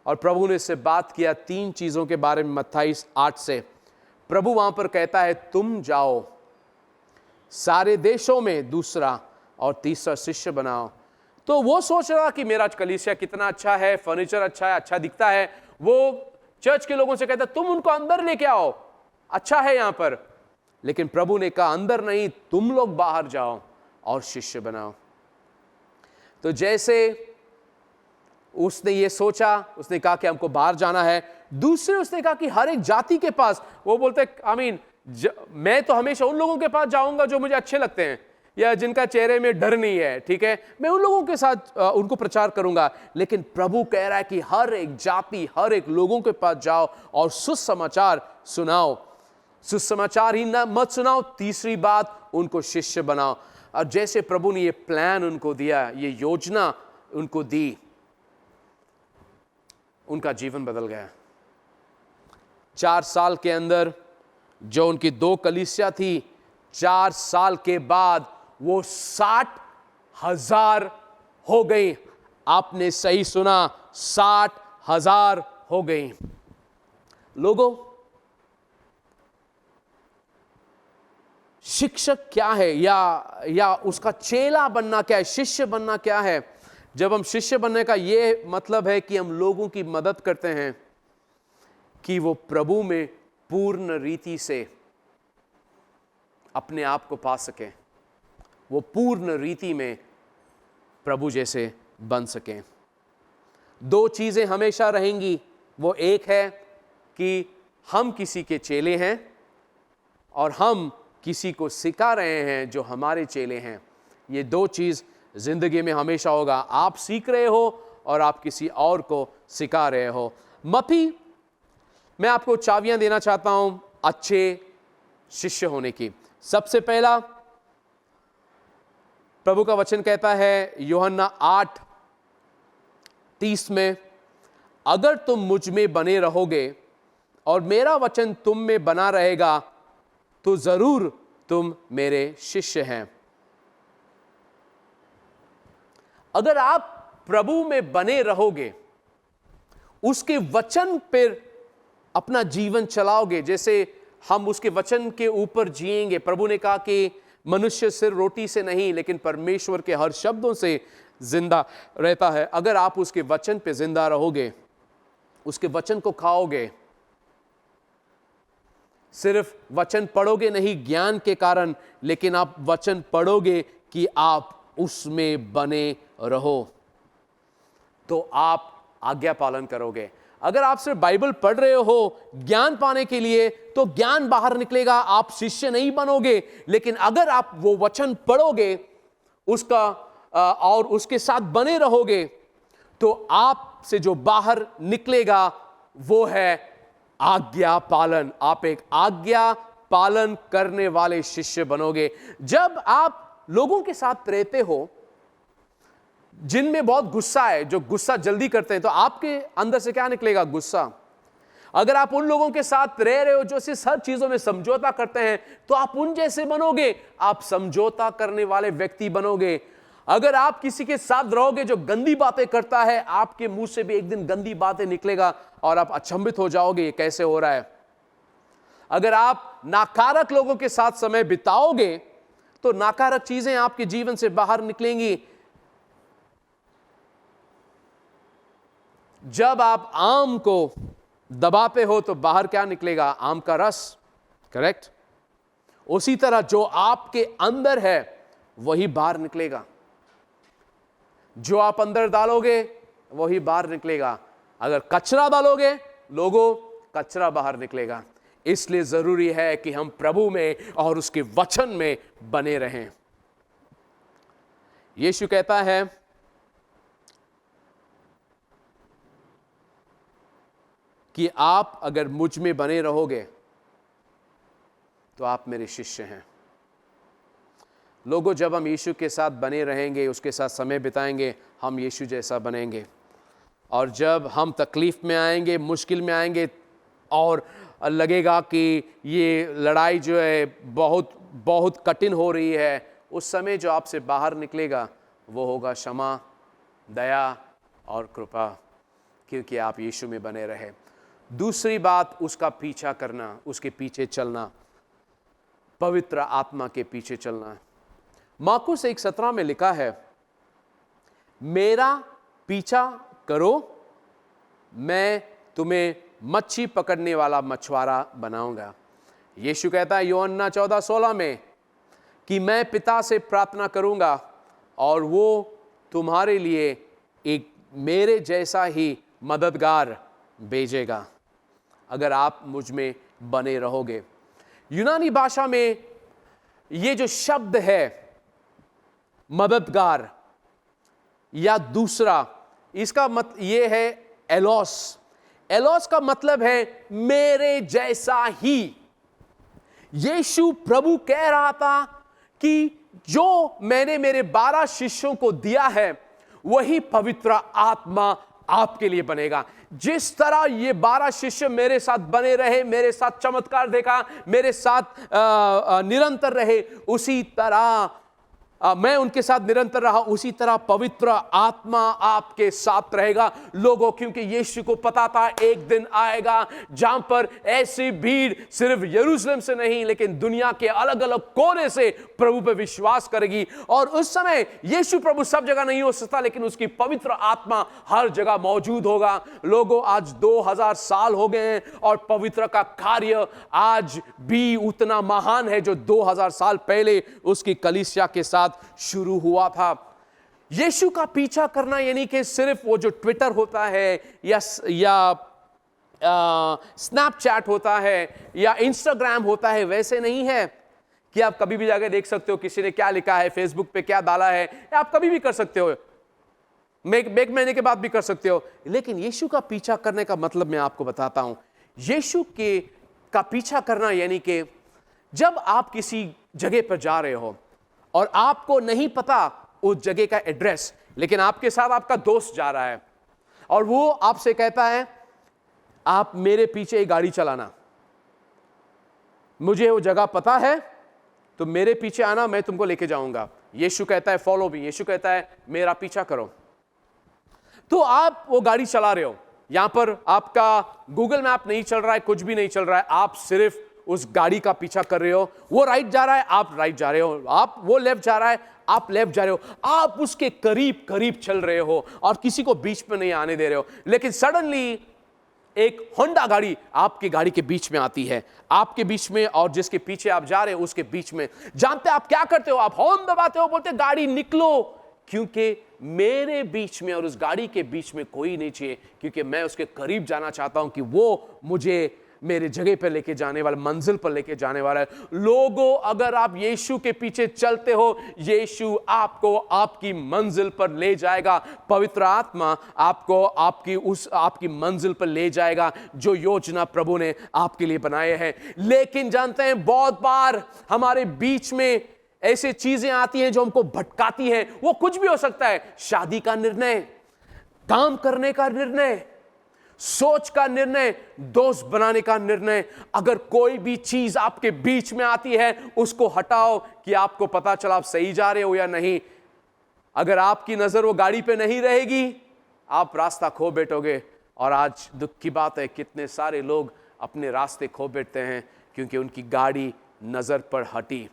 Speaker 5: और प्रभु ने इससे बात किया 3 चीजों के बारे में। मत्ती 8 से प्रभु वहां पर कहता है, तुम जाओ, सारे देशों में दूसरा और तीसरा शिष्य बनाओ। तो वो सोच रहा कि मेरा कलीसिया कितना अच्छा है, फर्नीचर अच्छा है, अच्छा दिखता है। वो चर्च के लोगों से कहता तुम उनको अंदर लेके आओ, अच्छा है यहां पर। लेकिन प्रभु ने कहा अंदर नहीं, तुम लोग बाहर जाओ और शिष्य बनाओ। तो जैसे उसने ये सोचा, उसने कहा कि हमको बाहर जाना है। दूसरे उसने कहा कि हर एक जाति के पास, वो बोलते मैं तो हमेशा उन लोगों के पास जाऊंगा जो मुझे अच्छे लगते हैं या जिनका चेहरे में डर नहीं है, ठीक है, मैं उन लोगों के साथ उनको प्रचार करूंगा। लेकिन प्रभु कह रहा है कि हर एक जाति, हर एक लोगों के पास जाओ और सुसमाचार सुनाओ। सुसमाचार ही ना मत सुनाओ, तीसरी बात उनको शिष्य बनाओ। और जैसे प्रभु ने ये प्लान उनको दिया, ये योजना उनको दी, उनका जीवन बदल गया। 4 साल के अंदर जो उनकी 2 कलीसिया थी, 4 साल के बाद वो 60,000 हो गई। आपने सही सुना, 60,000 हो गई। लोगों, शिक्षक क्या है या उसका चेला बनना क्या है, शिष्य बनना क्या है? जब हम शिष्य बनने का ये मतलब है कि हम लोगों की मदद करते हैं कि वो प्रभु में पूर्ण रीति से अपने आप को पा सकें, वो पूर्ण रीति में प्रभु जैसे बन सकें। 2 चीजें हमेशा रहेंगी। वो एक है कि हम किसी के चेले हैं और हम किसी को सिखा रहे हैं जो हमारे चेले हैं। ये 2 चीज जिंदगी में हमेशा होगा। आप सीख रहे हो और आप किसी और को सिखा रहे हो। मती, मैं आपको चाबियां देना चाहता हूं अच्छे शिष्य होने की। सबसे पहला, प्रभु का वचन कहता है यूहन्ना 8:30 में, अगर तुम मुझ में बने रहोगे और मेरा वचन तुम में बना रहेगा तो जरूर तुम मेरे शिष्य हैं। अगर आप प्रभु में बने रहोगे, उसके वचन पर अपना जीवन चलाओगे, जैसे हम उसके वचन के ऊपर जिएंगे। प्रभु ने कहा कि मनुष्य सिर्फ रोटी से नहीं लेकिन परमेश्वर के हर शब्दों से जिंदा रहता है। अगर आप उसके वचन पे जिंदा रहोगे, उसके वचन को खाओगे, सिर्फ वचन पढ़ोगे नहीं ज्ञान के कारण, लेकिन आप वचन पढ़ोगे कि आप उसमें बने रहो, तो आप आज्ञा पालन करोगे। अगर आप सिर्फ बाइबल पढ़ रहे हो ज्ञान पाने के लिए, तो ज्ञान बाहर निकलेगा, आप शिष्य नहीं बनोगे। लेकिन अगर आप वो वचन पढ़ोगे उसका और उसके साथ बने रहोगे, तो आप से जो बाहर निकलेगा वो है आज्ञा पालन। आप एक आज्ञा पालन करने वाले शिष्य बनोगे। जब आप लोगों के साथ रहते हो जिनमें बहुत गुस्सा है, जो गुस्सा जल्दी करते हैं, तो आपके अंदर से क्या निकलेगा? गुस्सा। अगर आप उन लोगों के साथ रह रहे हो जो सिर्फ हर चीजों में समझौता करते हैं, तो आप उन जैसे बनोगे, आप समझौता करने वाले व्यक्ति बनोगे। अगर आप किसी के साथ रहोगे जो गंदी बातें करता है, आपके मुंह से भी एक दिन गंदी बातें निकलेगा और आप अचंभित हो जाओगे ये कैसे हो रहा है। अगर आप नाकारक लोगों के साथ समय बिताओगे, तो नाकारक चीजें आपके जीवन से बाहर निकलेंगी। जब आप आम को दबाते हो तो बाहर क्या निकलेगा? आम का रस, करेक्ट? उसी तरह जो आपके अंदर है वही बाहर निकलेगा। जो आप अंदर डालोगे वही बाहर निकलेगा। अगर कचरा डालोगे, लोगों, कचरा बाहर निकलेगा। इसलिए जरूरी है कि हम प्रभु में और उसके वचन में बने रहें। यीशु कहता है कि आप अगर मुझ में बने रहोगे तो आप मेरे शिष्य हैं। लोगों, जब हम यीशु के साथ बने रहेंगे, उसके साथ समय बिताएंगे, हम यीशु जैसा बनेंगे। और जब हम तकलीफ में आएंगे, मुश्किल में आएंगे और लगेगा कि ये लड़ाई जो है बहुत बहुत कठिन हो रही है, उस समय जो आपसे बाहर निकलेगा वो होगा क्षमा, दया और कृपा, क्योंकि आप यीशु में बने रहे। दूसरी बात, उसका पीछा करना, उसके पीछे चलना। पवित्र आत्मा के पीछे चलना है। मार्कुस 1:17 में लिखा है, मेरा पीछा करो, मैं तुम्हें मच्छी पकड़ने वाला मछुआरा बनाऊंगा। यीशु कहता है यूहन्ना 14:16 में कि मैं पिता से प्रार्थना करूंगा और वो तुम्हारे लिए एक मेरे जैसा ही मददगार भेजेगा अगर आप मुझ में बने रहोगे। यूनानी भाषा में ये जो शब्द है मददगार या दूसरा, इसका ये है एलोस। एलोस का मतलब है मेरे जैसा ही। यीशु प्रभु कह रहा था कि जो मैंने मेरे 12 शिष्यों को दिया है वही पवित्र आत्मा आपके लिए बनेगा। जिस तरह ये 12 शिष्य मेरे साथ बने रहे, मेरे साथ चमत्कार देखा, मेरे साथ निरंतर रहे, उसी तरह मैं उनके साथ निरंतर रहा, उसी तरह पवित्र आत्मा आपके साथ रहेगा लोगों। क्योंकि यीशु को पता था एक दिन आएगा जहां पर ऐसी भीड़ सिर्फ यरूशलेम से नहीं लेकिन दुनिया के अलग अलग कोने से प्रभु पर विश्वास करेगी। और उस समय यीशु प्रभु सब जगह नहीं हो सकता, लेकिन उसकी पवित्र आत्मा हर जगह मौजूद होगा। लोगों, आज 2000 साल हो गए हैं और पवित्र का कार्य आज भी उतना महान है जो 2000 साल पहले उसकी कलीसिया के साथ शुरू हुआ था। यीशु का पीछा करना यानी कि सिर्फ वो जो ट्विटर होता है या स्नैपचैट होता है या इंस्टाग्राम होता है, वैसे नहीं है कि आप कभी भी जाकर देख सकते हो किसी ने क्या लिखा है, फेसबुक पे क्या डाला है, आप कभी भी कर सकते हो, एक महीने के बाद भी कर सकते हो। लेकिन यीशु का पीछा करने का मतलब मैं आपको बताता हूं। यीशु का पीछा करना यानी कि जब आप किसी जगह पर जा रहे हो और आपको नहीं पता उस जगह का एड्रेस, लेकिन आपके साथ आपका दोस्त जा रहा है और वो आपसे कहता है आप मेरे पीछे एक गाड़ी चलाना, मुझे वो जगह पता है तो मेरे पीछे आना, मैं तुमको लेके जाऊंगा। यीशु कहता है फॉलो मी, यीशु कहता है मेरा पीछा करो। तो आप वो गाड़ी चला रहे हो, यहां पर आपका गूगल मैप नहीं चल रहा है, कुछ भी नहीं चल रहा है, आप सिर्फ उस गाड़ी का पीछा कर रहे हो। वो राइट जा रहा है, आप राइट जा रहे हो, वो लेफ्ट जा रहा है, आप लेफ्ट जा रहे हो, आप उसके करीब करीब चल रहे हो और किसी को बीच में नहीं आने दे रहे हो। लेकिन सडनली एक होंडा गाड़ी आपकी गाड़ी के बीच में आती है, आपके बीच में और जिसके पीछे आप जा रहे हो उसके बीच में। जानते आप क्या करते हो? आप हॉर्न दबाते हो, बोलते गाड़ी निकलो, क्योंकि मेरे बीच में और उस गाड़ी के बीच में कोई नहीं चाहिए, क्योंकि मैं उसके करीब जाना चाहता हूं कि वो मुझे मेरे जगह पर लेके जाने वाला, मंजिल पर लेके जाने वाला है। लोगों, अगर आप यीशु के पीछे चलते हो, यीशु आपको आपकी मंजिल पर ले जाएगा। पवित्र आत्मा आपको आपकी मंजिल पर ले जाएगा जो योजना प्रभु ने आपके लिए बनाए हैं। लेकिन जानते हैं बहुत बार हमारे बीच में ऐसे चीजें आती हैं जो हमको भटकाती हैं। वो कुछ भी हो सकता है, शादी का निर्णय, काम करने का निर्णय, सोच का निर्णय, दोस्त बनाने का निर्णय। अगर कोई भी चीज आपके बीच में आती है उसको हटाओ कि आपको पता चला आप सही जा रहे हो या नहीं। अगर आपकी नजर वो गाड़ी पे नहीं रहेगी, आप रास्ता खो बैठोगे। और आज दुख की बात है, कितने सारे लोग अपने रास्ते खो बैठते हैं क्योंकि उनकी गाड़ी नजर पर हटी।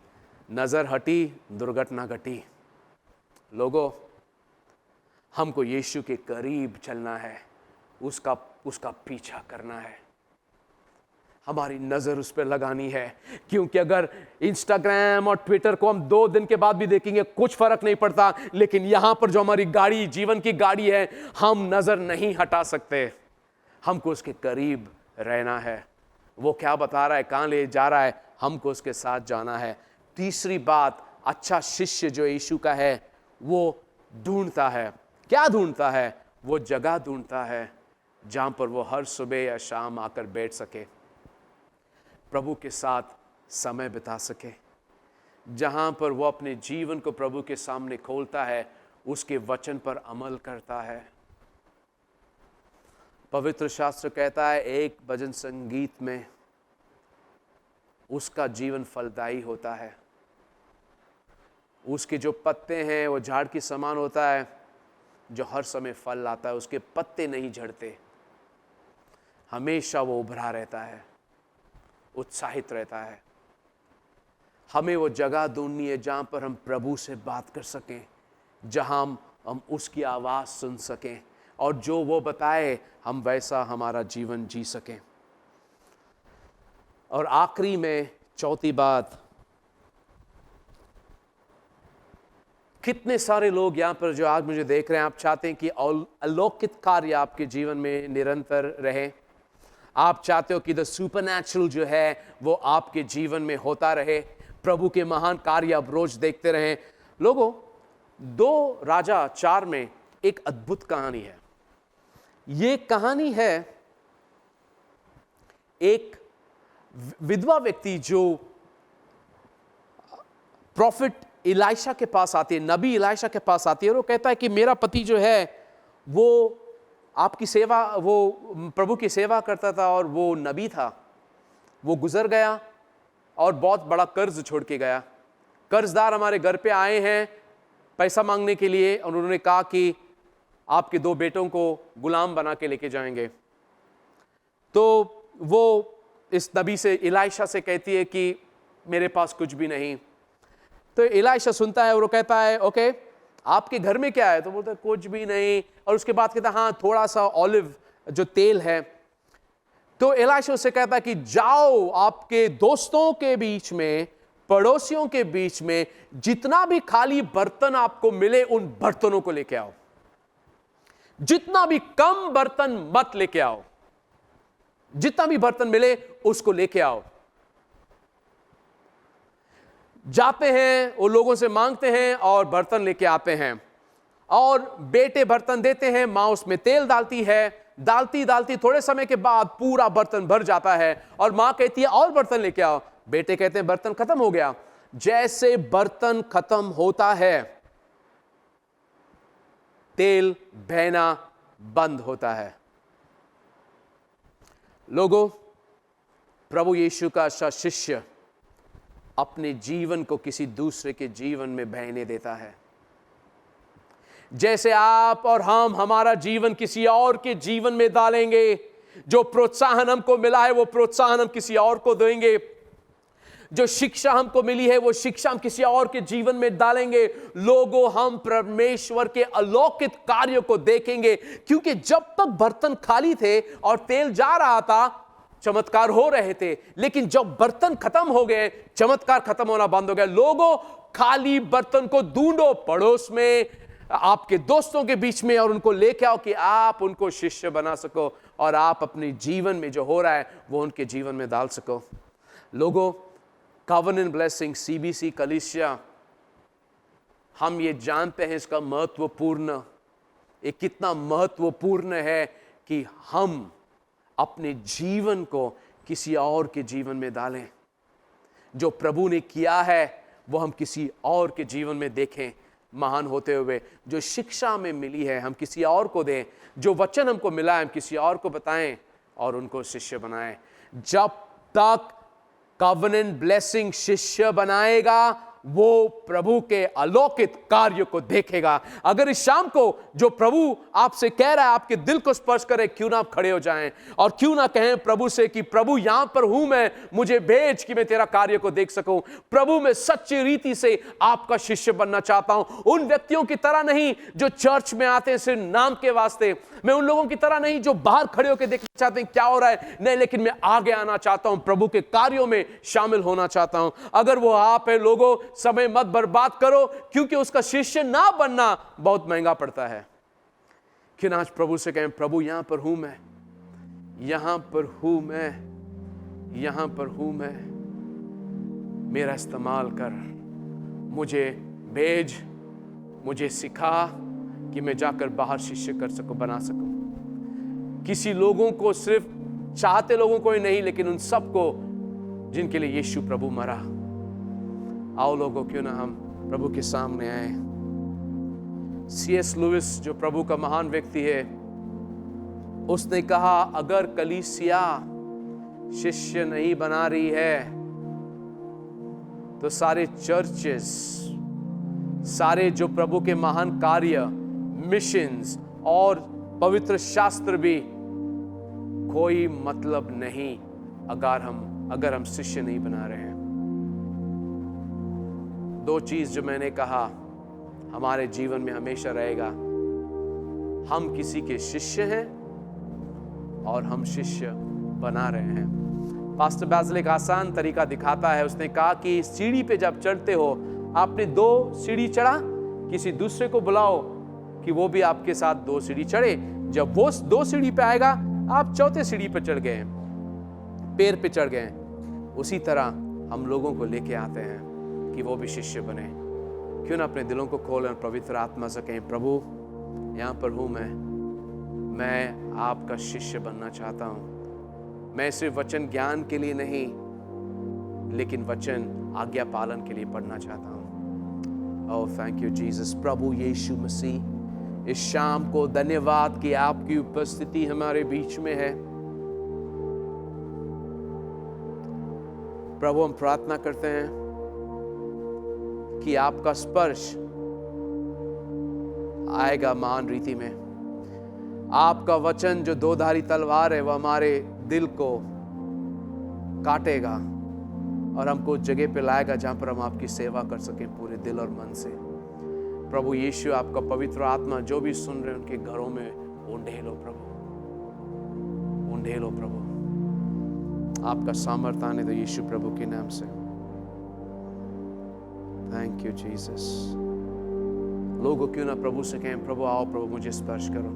Speaker 5: नजर हटी, दुर्घटना घटी। लोगों, हमको यीशु के करीब चलना है, उसका पीछा करना है, हमारी नजर उस पर लगानी है। क्योंकि अगर इंस्टाग्राम और ट्विटर को हम 2 दिन के बाद भी देखेंगे कुछ फर्क नहीं पड़ता, लेकिन यहां पर जो हमारी गाड़ी, जीवन की गाड़ी है, हम नजर नहीं हटा सकते। हमको उसके करीब रहना है। वो क्या बता रहा है, कहां ले जा रहा है, हमको उसके साथ जाना है। तीसरी बात, अच्छा शिष्य जो यीशु का है वो ढूंढता है। क्या ढूंढता है? वो जगह ढूंढता है जहां पर वो हर सुबह या शाम आकर बैठ सके, प्रभु के साथ समय बिता सके, जहां पर वो अपने जीवन को प्रभु के सामने खोलता है, उसके वचन पर अमल करता है। पवित्र शास्त्र कहता है एक भजन संगीत में उसका जीवन फलदायी होता है। उसके जो पत्ते हैं वो झाड़ के समान होता है जो हर समय फल लाता है। उसके पत्ते नहीं झड़ते, हमेशा वो उभरा रहता है, उत्साहित रहता है। हमें वो जगह ढूंढनी है जहाँ पर हम प्रभु से बात कर सकें, जहाँ हम उसकी आवाज़ सुन सकें और जो वो बताए हम वैसा हमारा जीवन जी सकें। और आखिरी में चौथी बात, कितने सारे लोग यहाँ पर जो आज मुझे देख रहे हैं, आप चाहते हैं कि अलौकिक कार्य आपके जीवन में निरंतर रहे। आप चाहते हो कि द सुपरनैचुरल जो है वो आपके जीवन में होता रहे, प्रभु के महान कार्य आप रोज देखते रहें। लोगों, 2 राजा 4 में एक अद्भुत कहानी है। ये कहानी है एक विधवा व्यक्ति जो प्रॉफिट इलाइशा के पास आती है, नबी इलाइशा के पास आती है, और वो कहता है कि मेरा पति जो है वो आपकी सेवा, वो प्रभु की सेवा करता था और वो नबी था, वो गुजर गया और बहुत बड़ा कर्ज छोड़ के गया। कर्जदार हमारे घर पे आए हैं पैसा मांगने के लिए और उन्होंने कहा कि आपके 2 बेटों को गुलाम बना के लेके जाएंगे। तो वो इस नबी से, इलाइशा से कहती है कि मेरे पास कुछ भी नहीं। तो इलाइशा सुनता है और वो कहता है ओके, आपके घर में क्या है? तो बोलता है कुछ भी नहीं। और उसके बाद कहता है हाँ, थोड़ा सा ऑलिव जो तेल है। तो इलाइशा उससे कहता है कि जाओ, आपके दोस्तों के बीच में, पड़ोसियों के बीच में जितना भी खाली बर्तन आपको मिले उन बर्तनों को लेके आओ, जितना भी कम बर्तन मत लेके आओ, जितना भी बर्तन मिले उसको लेके आओ। जाते हैं, वो लोगों से मांगते हैं और बर्तन लेके आते हैं, और बेटे बर्तन देते हैं, मां उसमें तेल डालती है, डालती थोड़े समय के बाद पूरा बर्तन भर जाता है और मां कहती है और बर्तन लेके आओ। बेटे कहते हैं बर्तन खत्म हो गया। जैसे बर्तन खत्म होता है तेल बहना बंद होता है। लोगों, प्रभु यीशु का शिष्य अपने जीवन को किसी दूसरे के जीवन में बहने देता है। जैसे आप और हम हमारा जीवन किसी और के जीवन में डालेंगे, जो प्रोत्साहन हमको मिला है वो प्रोत्साहन हम किसी और को देंगे, जो शिक्षा हमको मिली है वो शिक्षा हम किसी और के जीवन में डालेंगे। लोगों, हम परमेश्वर के अलौकिक कार्यों को देखेंगे, क्योंकि जब तक बर्तन खाली थे और तेल जा रहा था चमत्कार हो रहे थे, लेकिन जब बर्तन खत्म हो गए चमत्कार खत्म होना बंद हो गया। लोगों, खाली बर्तन को ढूंढो, पड़ोस में, आपके दोस्तों के बीच में, और उनको लेके आओ कि आप उनको शिष्य बना सको और आप अपने जीवन में जो हो रहा है वो उनके जीवन में डाल सको। लोगों, कॉवेनेंट ब्लेसिंग सीबीसी कलीसिया, हम ये जानते हैं इसका महत्वपूर्ण, ये कितना महत्वपूर्ण है कि हम अपने जीवन को किसी और के जीवन में डालें। जो प्रभु ने किया है वो हम किसी और के जीवन में देखें महान होते हुए। जो शिक्षा हमें मिली है हम किसी और को दें, जो वचन हमको मिला है हम किसी और को बताएं और उनको शिष्य बनाएं। जब तक कॉवेनेंट ब्लेसिंग शिष्य बनाएगा वो प्रभु के अलौकिक कार्य को देखेगा। अगर इस शाम को जो प्रभु आपसे कह रहा है आपके दिल को स्पर्श करे, क्यों ना आप खड़े हो जाएं और क्यों ना कहें प्रभु से कि प्रभु यहां पर हूं मैं, मुझे भेज कि मैं तेरा कार्य को देख सकूं। प्रभु, मैं सच्ची रीति से आपका शिष्य बनना चाहता हूं। उन व्यक्तियों की तरह नहीं जो चर्च में आते हैं सिर्फ नाम के वास्ते, मैं उन लोगों की तरह नहीं जो बाहर खड़े होकर देखना चाहते हैं क्या हो रहा है, नहीं, लेकिन मैं आगे आना चाहता हूं, प्रभु के कार्यों में शामिल होना चाहता हूं। अगर वो आप है, लोगों, समय मत बर्बाद करो, क्योंकि उसका शिष्य ना बनना बहुत महंगा पड़ता है। क्यों ना आज प्रभु से कहें, प्रभु यहां पर हूं मैं, यहां पर हूं मैं, यहां पर हूं मैं, मेरा इस्तेमाल कर, मुझे भेज, मुझे सिखा कि मैं जाकर बाहर शिष्य कर सकूं, बना सकूं। किसी लोगों को, सिर्फ चाहते लोगों को ही नहीं, लेकिन उन सबको जिनके लिए यीशु प्रभु मरा। आओ लोगों, क्यों ना हम प्रभु के सामने आए। C.S. लुइस जो प्रभु का महान व्यक्ति है, उसने कहा अगर कलीसिया शिष्य नहीं बना रही है तो सारे चर्चेस, सारे जो प्रभु के महान कार्य, मिशंस और पवित्र शास्त्र भी कोई मतलब नहीं अगर हम शिष्य नहीं बना रहे हैं। दो चीज जो मैंने कहा हमारे जीवन में हमेशा रहेगा, हम किसी के शिष्य हैं और हम शिष्य बना रहे हैं। पास्टर बाज़िल एक आसान तरीका दिखाता है। उसने कहा कि सीढ़ी पे जब चढ़ते हो, आपने 2 सीढ़ी चढ़ा, किसी दूसरे को बुलाओ कि वो भी आपके साथ 2 सीढ़ी चढ़े। जब वो 2 सीढ़ी पे आएगा, आप 4थे सीढ़ी पे चढ़ गए, पैर पे चढ़ गए। उसी तरह हम लोगों को लेके आते हैं कि वो भी शिष्य बने। क्यों ना अपने दिलों को खोलें और पवित्र आत्मा से कहें, प्रभु यहाँ पर हूँ मैं आपका शिष्य बनना चाहता हूँ। मैं सिर्फ वचन ज्ञान के लिए नहीं, लेकिन वचन आज्ञा पालन के लिए पढ़ना चाहता हूँ। Oh thank you Jesus. प्रभु यीशु मसीह, इस शाम को धन्यवाद कि आपकी उपस्थिति हमारे बीच में है। प्रभु हम प्रार्थना करते हैं कि आपका स्पर्श आएगा महान रीति में। आपका वचन जो 2-धारी तलवार है, वह हमारे दिल को काटेगा और हमको उस जगह पे लाएगा जहां पर हम आपकी सेवा कर सकें पूरे दिल और मन से। प्रभु यीशु, आपका पवित्र आत्मा जो भी सुन रहे हैं उनके घरों में उंडेलो प्रभु, उंडेलो प्रभु। आपका सामर्थ आने दो यीशु प्रभु के नाम से। Thank you Jesus. लोगों क्यों ना प्रभु से कहें, प्रभु आओ, प्रभु मुझे स्पर्श करो,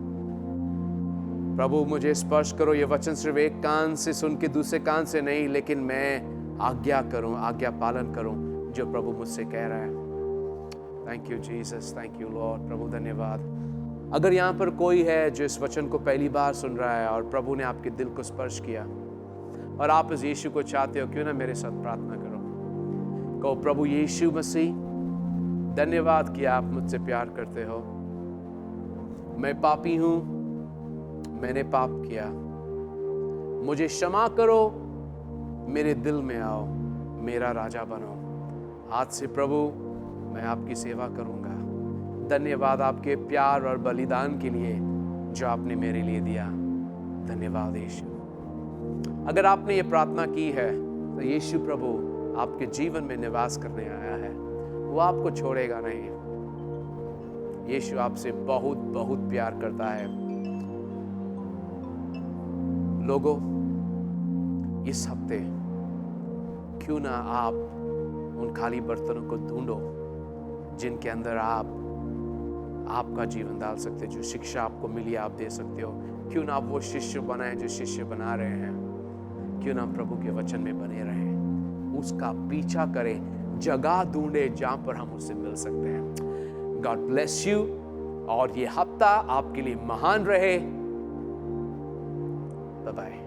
Speaker 5: प्रभु मुझे स्पर्श करो। ये वचन सिर्फ एक कान से सुन के दूसरे कान से नहीं, लेकिन मैं आज्ञा करूं, आज्ञा पालन करूं जो प्रभु मुझसे कह रहा है। Thank you Jesus, thank you lord. प्रभु धन्यवाद। अगर यहाँ पर कोई है जो इस वचन को पहली बार सुन रहा है और प्रभु ने आपके दिल को स्पर्श किया और आप इस यीशु को चाहते हो, क्यों ना मेरे साथ प्रार्थना करो। कहो, प्रभु यीशु मसीह, धन्यवाद कि आप मुझसे प्यार करते हो। मैं पापी हूं, मैंने पाप किया, मुझे क्षमा करो, मेरे दिल में आओ, मेरा राजा बनो। आज से प्रभु मैं आपकी सेवा करूंगा। धन्यवाद आपके प्यार और बलिदान के लिए जो आपने मेरे लिए दिया। धन्यवाद यीशु। अगर आपने ये प्रार्थना की है तो यीशु प्रभु आपके जीवन में निवास करने आया है, वो आपको छोड़ेगा नहीं। यीशु आपसे बहुत बहुत प्यार करता है। लोगों, इस हफ्ते क्यों ना आप उन खाली बर्तनों को ढूंढो जिनके अंदर आप आपका जीवन डाल सकते, जो शिक्षा आपको मिली आप दे सकते हो। क्यों ना आप वो शिष्य बनाए जो शिष्य बना रहे हैं। क्यों ना प्रभु के वचन में बने रहें, उसका पीछा करें, जगह ढूंढे जहां पर हम उससे मिल सकते हैं। गॉड ब्लेस यू और ये हफ्ता आपके लिए महान रहे। Bye bye.